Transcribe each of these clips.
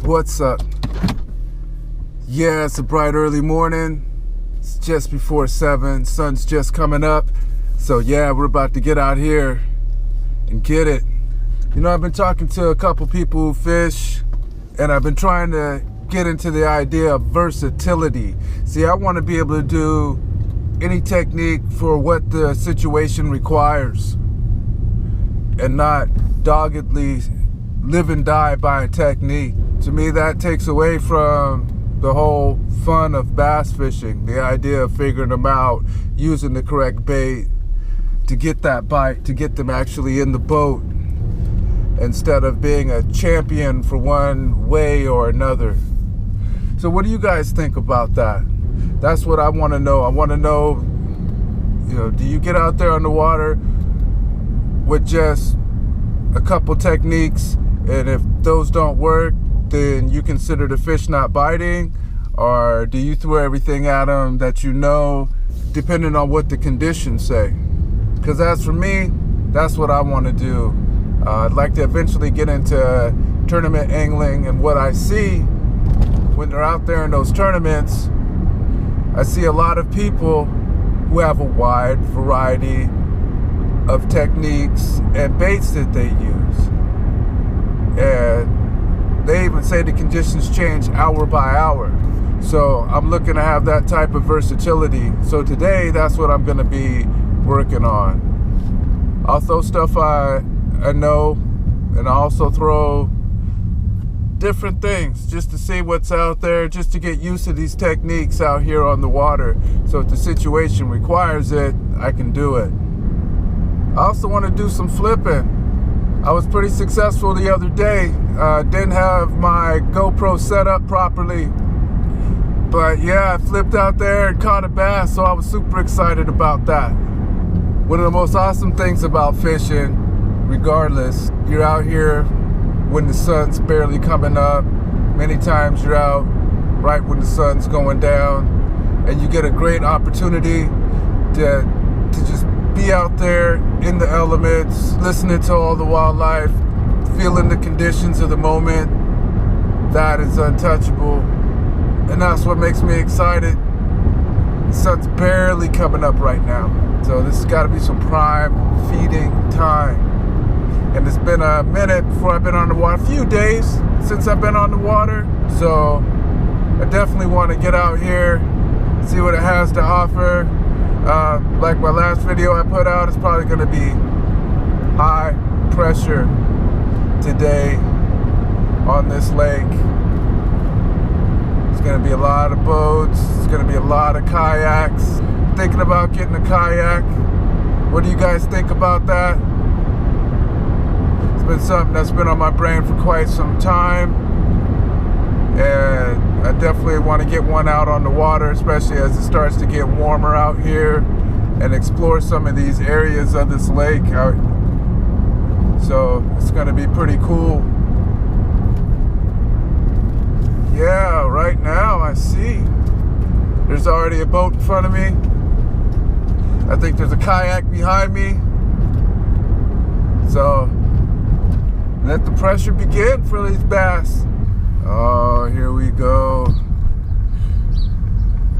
What's up? Yeah, it's a bright early morning. It's just before 7. Sun's just coming up. So yeah, we're about to get out here and get it. You know, I've been talking to a couple people who fish, and I've been trying to get into the idea of versatility. See, I want to be able to do any technique for what the situation requires and not doggedly live and die by a technique. To me, that takes away from the whole fun of bass fishing, the idea of figuring them out, using the correct bait to get that bite, to get them actually in the boat, instead of being a champion for one way or another. So what do you guys think about that? That's what I want to know. I want to know, you know, do you get out there on the water with just a couple techniques, and if those don't work, then you consider the fish not biting? Or do you throw everything at them that you know, depending on what the conditions say? Because as for me, that's what I want to do. I'd like to eventually get into tournament angling, and what I see when they're out there in those tournaments, I see a lot of people who have a wide variety of techniques and baits that they use. And they even say the conditions change hour by hour. So I'm looking to have that type of versatility. So today, that's what I'm gonna be working on. I'll throw stuff I know, and I also throw different things just to see what's out there, just to get used to these techniques out here on the water. So if the situation requires it, I can do it. I also want to do some flipping. I was pretty successful the other day. Didn't have my GoPro set up properly, but yeah, I flipped out there and caught a bass, so I was super excited about that. One of the most awesome things about fishing, regardless, you're out here when the sun's barely coming up. Many times you're out right when the sun's going down, and you get a great opportunity to just be out there in the elements, listening to all the wildlife, feeling the conditions of the moment. That is untouchable, and that's what makes me excited. The sun's barely coming up right now, so this has got to be some prime feeding time. And it's been a minute before I've been on the water, a few days since I've been on the water, so I definitely want to get out here, see what it has to offer. Like my last video I put out, it's probably going to be high pressure today on this lake. It's going to be a lot of boats, it's going to be a lot of kayaks. Thinking about getting a kayak. What do you guys think about that? It's been something that's been on my brain for quite some time, and I definitely want to get one out on the water, especially as it starts to get warmer out here, and explore some of these areas of this lake. So it's going to be pretty cool. Yeah, right now I see there's already a boat in front of me. I think there's a kayak behind me. So let the pressure begin for these bass. Oh, here we go.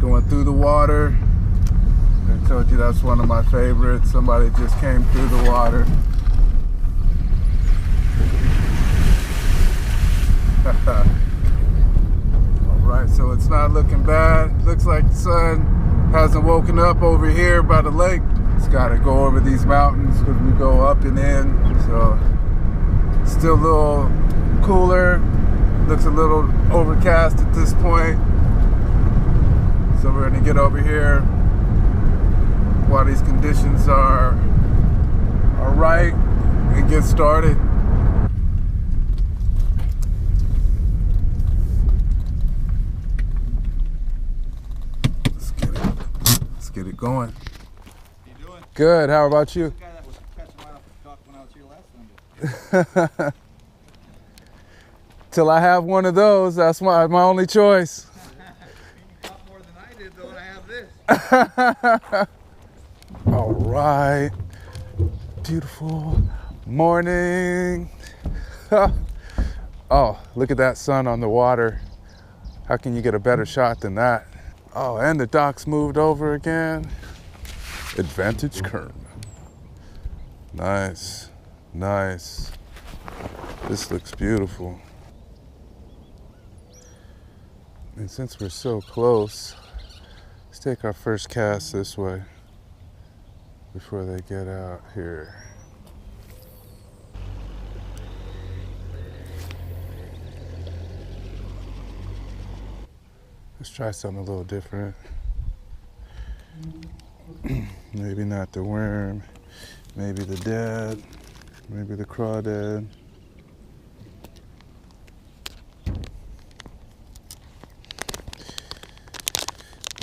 Going through the water. I told you that's one of my favorites. Somebody just came through the water. Alright, so it's not looking bad. Looks like the sun hasn't woken up over here by the lake. It's got to go over these mountains because we go up and in. So still a little cooler. Looks a little overcast at this point. So we're going to get over here while these conditions are right and get started. Let's get it going. How you doing? Good. How about you? The guy that was catching right off the dock when I was here last time. Till I have one of those, that's my only choice. You caught more than I did though, and I have this. All right. Beautiful morning. Oh, look at that sun on the water. How can you get a better shot than that? Oh, and the dock's moved over again. Advantage Kern. Nice, nice. This looks beautiful. And since we're so close, let's take our first cast this way before they get out here. Let's try something a little different. Maybe not the worm, maybe the dad, maybe the crawdad.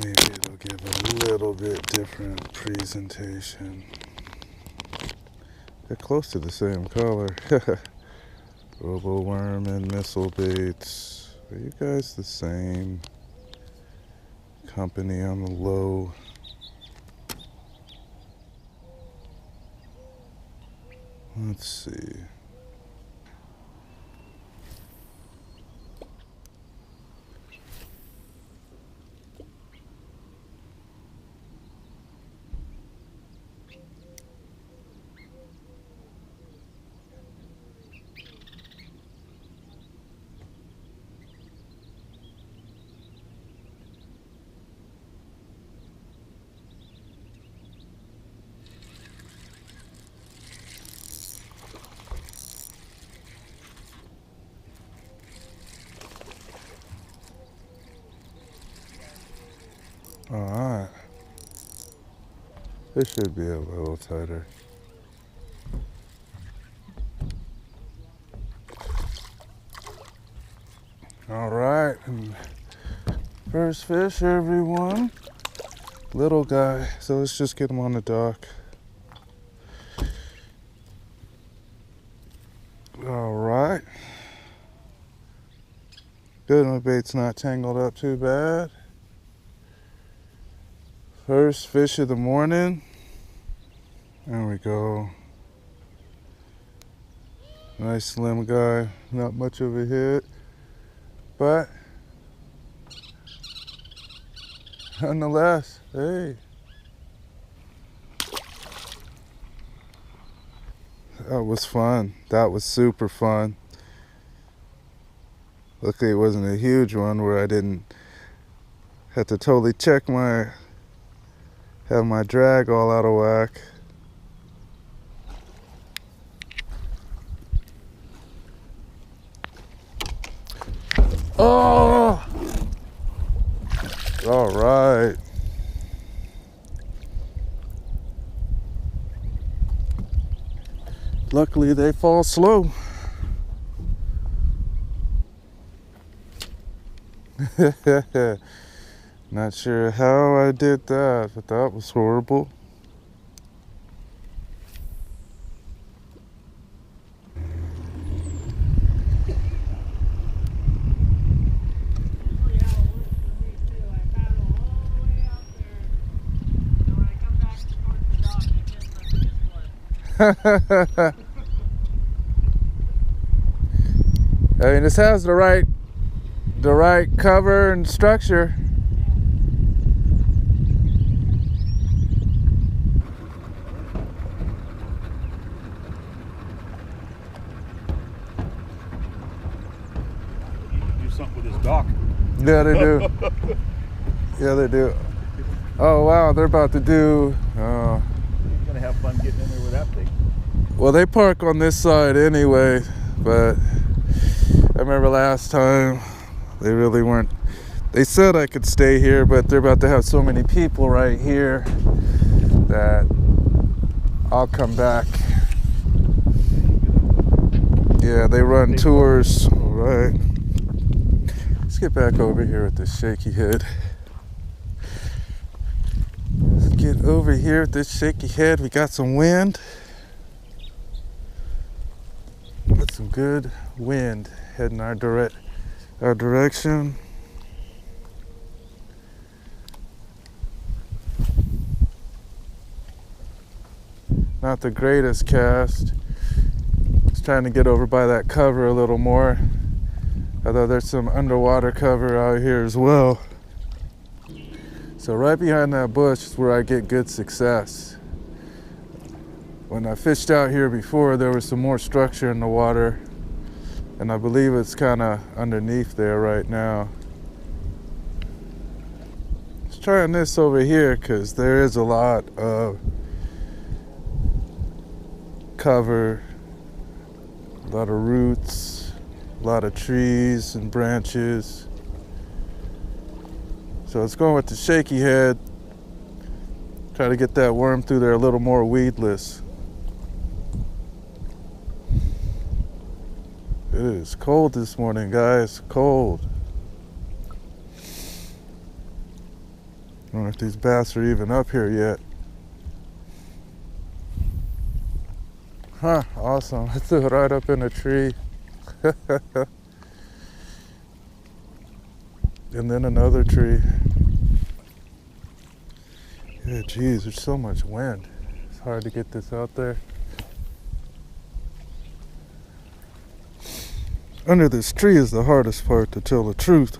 Maybe it'll give a little bit different presentation. They're close to the same color. Roboworm and missile baits. Are you guys the same company on the low? Let's see. All right. This should be a little tighter. All right. First fish, everyone. Little guy. So let's just get him on the dock. All right. Good, my bait's not tangled up too bad. First fish of the morning. There we go. Nice slim guy, not much of a hit, but nonetheless, hey. That was fun. That was super fun. Luckily it wasn't a huge one where I didn't have to totally check have my drag all out of whack. Oh! All right. Luckily they fall slow. Not sure how I did that, but that was horrible. I mean, this has the right cover and structure. Do something with this dock. Yeah, they do. Yeah, they do. Oh wow, they're about to do. You're gonna have fun getting in there with that thing. Well, they park on this side anyway, but I remember last time they really weren't. They said I could stay here, but they're about to have so many people right here that I'll come back. Yeah, they run tours. All right. Let's get back over here with this shaky head. Let's get over here with this shaky head. We got some wind. Got some good wind heading our direction. Not the greatest cast. Just trying to get over by that cover a little more. Although there's some underwater cover out here as well. So right behind that bush is where I get good success. When I fished out here before, there was some more structure in the water, and I believe it's kind of underneath there right now. Let's try on this over here because there is a lot of cover, a lot of roots, a lot of trees and branches. So let's go with the shaky head. Try to get that worm through there a little more weedless. It is cold this morning, guys. Cold. I don't know if these bass are even up here yet. Huh, awesome. I threw it right up in a tree. And then another tree. Yeah, geez, there's so much wind. It's hard to get this out there. Under this tree is the hardest part, to tell the truth.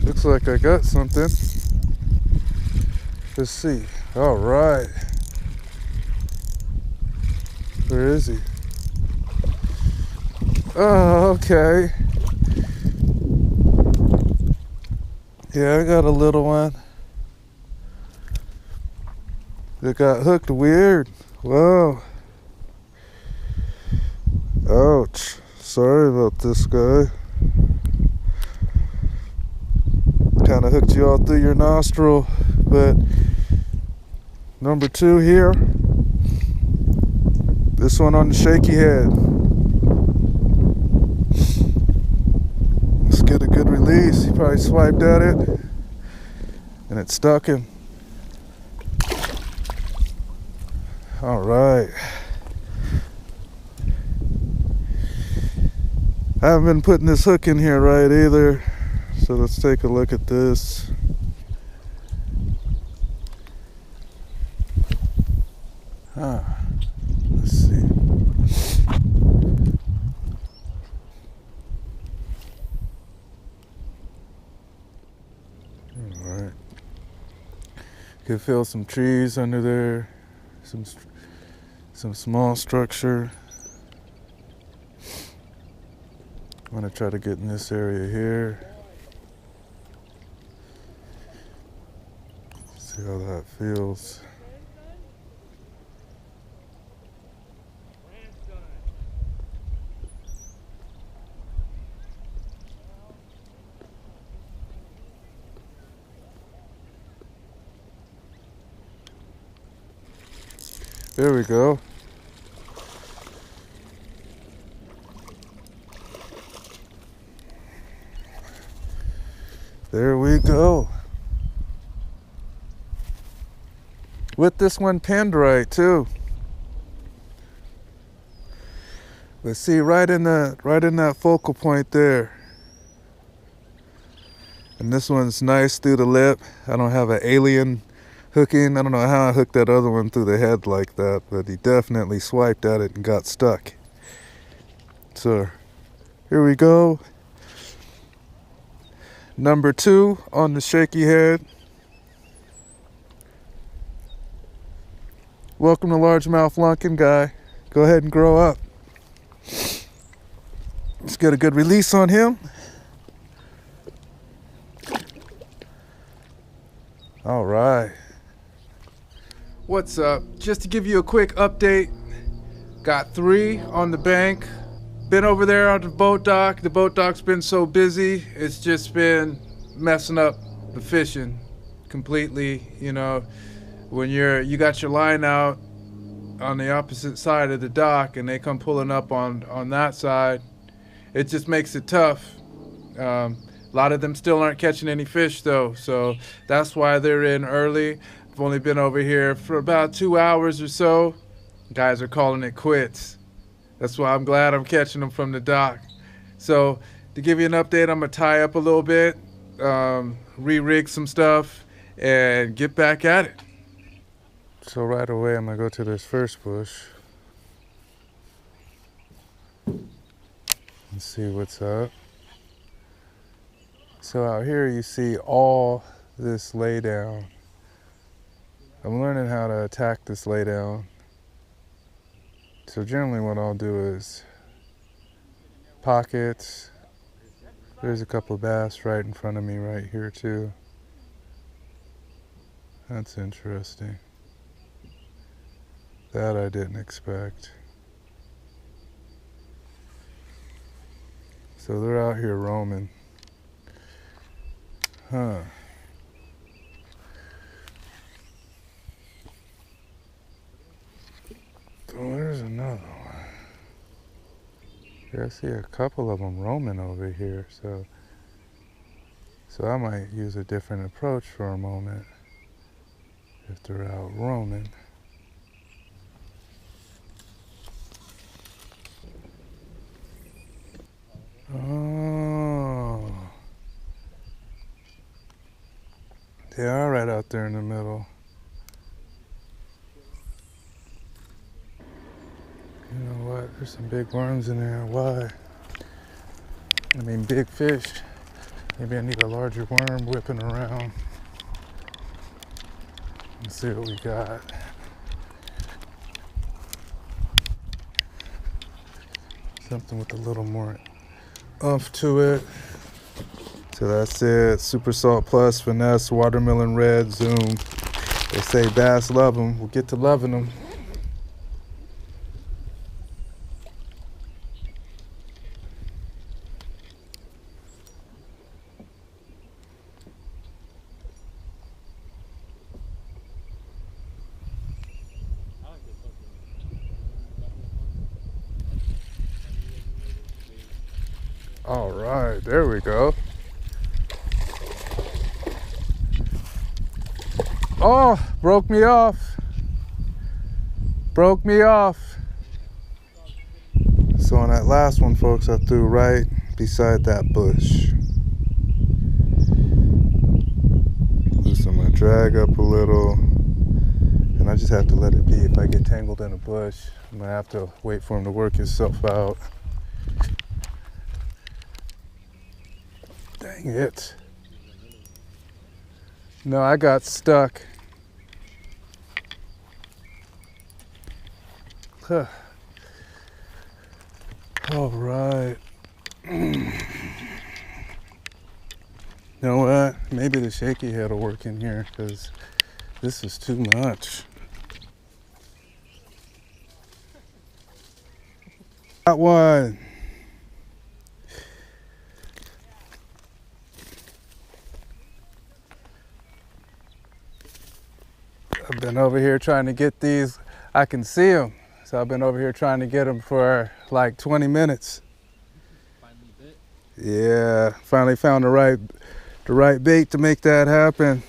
Looks like I got something. Let's see. All right. Where is he? Oh, okay. Yeah, I got a little one. It got hooked weird. Whoa. Ouch. Sorry about this, guy. Kind of hooked you all through your nostril, but number 2 here. This one on the shaky head. Let's get a good release. He probably swiped at it and it stuck him. All right. I haven't been putting this hook in here right either. So let's take a look at this. Let's see. All right. Could feel some trees under there. Some small structure. I'm gonna try to get in this area here. See how that feels. There we go. There we go. With this one pinned right too. But see, right in that focal point there. And this one's nice through the lip. I don't have an alien hooking. I don't know how I hooked that other one through the head like that, but he definitely swiped at it and got stuck. So here we go. Number 2 on the shaky head. Welcome to largemouth lunkin, guy. Go ahead and grow up. Let's get a good release on him. All right. What's up? Just to give you a quick update. Got 3 on the bank. Been over there on the boat dock. The boat dock's been so busy, it's just been messing up the fishing completely. You know, when you got your line out on the opposite side of the dock and they come pulling up on that side, it just makes it tough. A lot of them still aren't catching any fish though, so that's why they're in early. I've only been over here for about 2 hours or so. Guys are calling it quits. That's why I'm glad I'm catching them from the dock. So to give you an update, I'm gonna tie up a little bit, re-rig some stuff, and get back at it. So right away, I'm gonna go to this first bush and see what's up. So out here you see all this laydown. I'm learning how to attack this laydown. So generally what I'll do is pockets. There's a couple of bass right in front of me right here too. That's interesting. That I didn't expect. So they're out here roaming. Huh. Oh, there's another one. Yeah, I see a couple of them roaming over here, so I might use a different approach for a moment if they're out roaming. Oh, they are right out there in the middle. You know what? There's some big worms in there. Why? I mean, big fish. Maybe I need a larger worm whipping around. Let's see what we got. Something with a little more oomph to it. So that's it. Super Salt Plus, Finesse, Watermelon Red, Zoom. They say bass love them. We'll get to loving them. All right, there we go. Oh, broke me off. Broke me off. So on that last one, folks, I threw right beside that bush. Loosen my drag up a little. And I just have to let it be. If I get tangled in a bush, I'm gonna have to wait for him to work himself out. Dang it. No, I got stuck. Huh. All right. You know what? Maybe the Shakyhead will work in here because this is too much. Got one. I've been over here trying to get these. I can see them. So I've been over here trying to get them for like 20 minutes. Finally bit? Yeah, finally found the right bait to make that happen.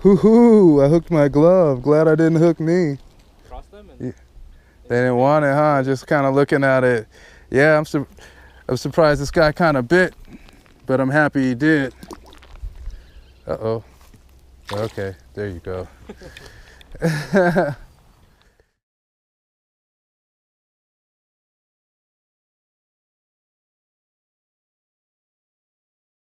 Hoo-hoo, I hooked my glove. Glad I didn't hook me. Cross them? And Yeah. They didn't want it, huh? Just kind of looking at it. Yeah, I'm surprised this guy kind of bit, but I'm happy he did. Uh-oh. Okay, there you go.